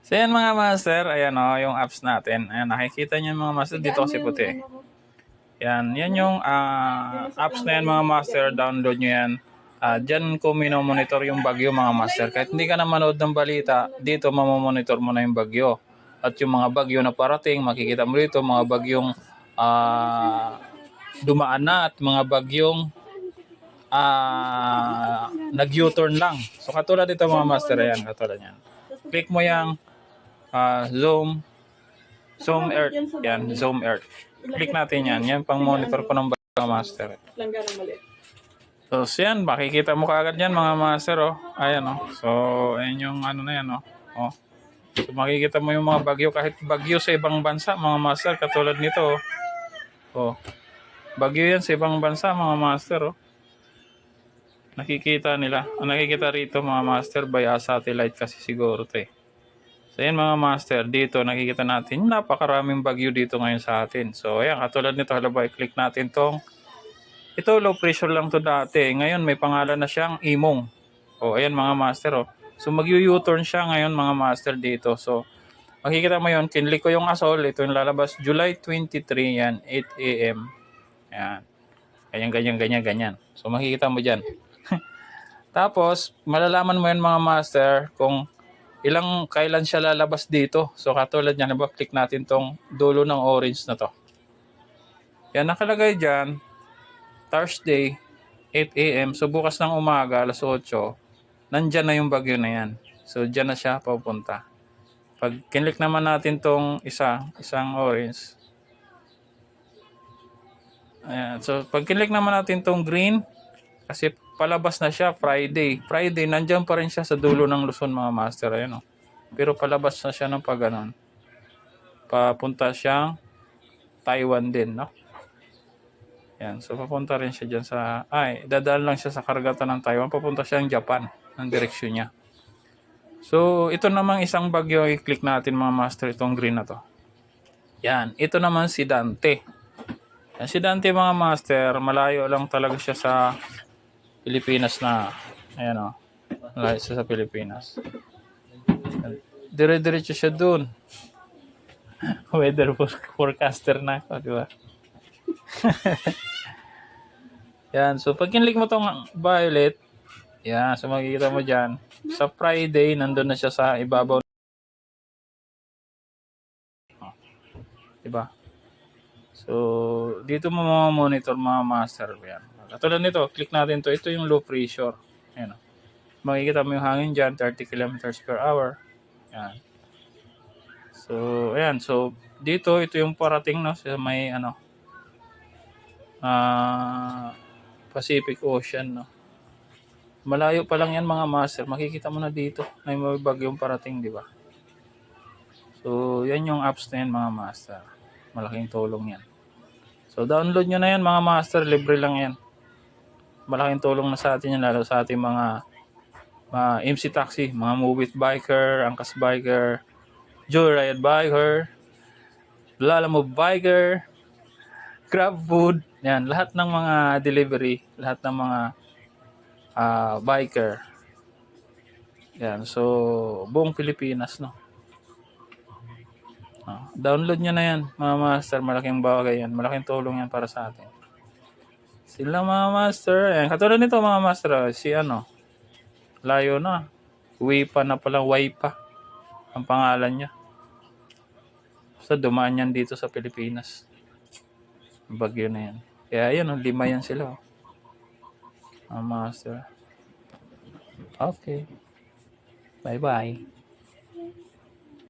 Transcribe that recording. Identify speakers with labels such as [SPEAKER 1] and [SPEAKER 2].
[SPEAKER 1] So yan mga master, ayan o, yung apps natin. Ayan, nakikita nyo mga master, dito kasi puti. Yan yung apps na yan mga master, download nyo yan. Diyan ko minomonitor yung bagyo mga master. Kahit hindi ka na manood ng balita, dito mamomonitor mo na yung bagyo. At yung mga bagyo na parating, makikita mo dito, mga bagyong dumaan na at mga bagyong nag-U-turn lang. So katulad dito mga master, ayan, katulad yan. Click mo yung Zoom Earth. Yan, Zoom Earth. Click natin yan. Yan pang monitor ko ng bagyo master. So yan, makikita mo kaagad yan mga master. Oh. Ayan oh. So ayan yung ano na yan oh. Oh. So makikita mo yung mga bagyo, kahit bagyo sa ibang bansa mga master, katulad nito oh. Oh. Bagyo yan sa ibang bansa mga master oh. Nakikita nila. Ang nakikita rito mga master by satellite kasi siguro ito eh. So yan mga master, dito nakikita natin napakaraming bagyo dito ngayon sa atin. So ayan, katulad nito, halaba i-click natin tong ito, low pressure lang to dati. Ngayon may pangalan na siyang Imong. O ayan mga master oh. So mag-U-turn siya ngayon mga master dito. So makikita mo yun, kinlik ko yung asol, ito yung lalabas July 23 yan, 8 AM. Yan. Ganyan. So makikita mo dyan. Tapos, malalaman mo yan mga master kung kailan siya lalabas dito. So katulad yan, click natin tong dulo ng orange na to. Yan, nakalagay dyan, Thursday, 8 AM. So bukas ng umaga, alas 8, nandyan na yung bagyo na yan. So dyan na siya papunta. Pag kinlik naman natin tong isang orange. Ayan. So pag kinlik naman natin tong green, kasi palabas na siya Friday. Friday, nandyan pa rin siya sa dulo ng Luzon mga master. Ayan, oh. Pero palabas na siya ng pag-ganon. Papunta siyang Taiwan din, no? Yan. So papunta rin siya dyan sa... dadaan lang siya sa karagatan ng Taiwan. Papunta siyang Japan. Ang direksyon niya. So ito namang isang bagyo. I-click natin mga master itong green na to. Yan. Ito naman si Dante. Yan, si Dante mga master, malayo lang talaga siya sa Pilipinas na, ayan o, malayo siya sa Pilipinas. Dire-diretso siya dun. Weather forecaster na ako, di ba? Yan, so pag kinlik mo tong violet, yan, so makikita mo dyan, sa Friday, nandun na siya sa ibabaw. Diba? So, dito mo monitor mga master. Yan. Katulad nito, click natin to. Ito yung low pressure. Ayan. Makikita mo yung hangin dyan, 30 kilometers per hour. Yan. So, ayan. So, dito, ito yung parating, no? Sa may, Pacific Ocean, no? Malayo pa lang yan mga master. Makikita mo na dito. May bagyong parating, di ba? So, yan yung apps na yan mga master. Malaking tulong yan. So, download nyo na yan mga master. Libre lang yan. Malaking tulong na sa atin yan, lalo sa ating mga MC Taxi, mga Move It Biker, Angkas Biker, Joyride Biker, Lalamove Biker, Grab Food, yan, lahat ng mga delivery, lahat ng mga biker. Yan, so buong Pilipinas, no. Download nyo na yan mga master, malaking bagay yan, malaking tulong yan para sa atin. Sila mga master, ayan, katulad nito mga master, si layo na, Wipa na pala, Waipa ang pangalan niya. So dumaan yan dito sa Pilipinas, bagyo na yan. Kaya yun, 5 yan sila mga master. Okay, bye bye.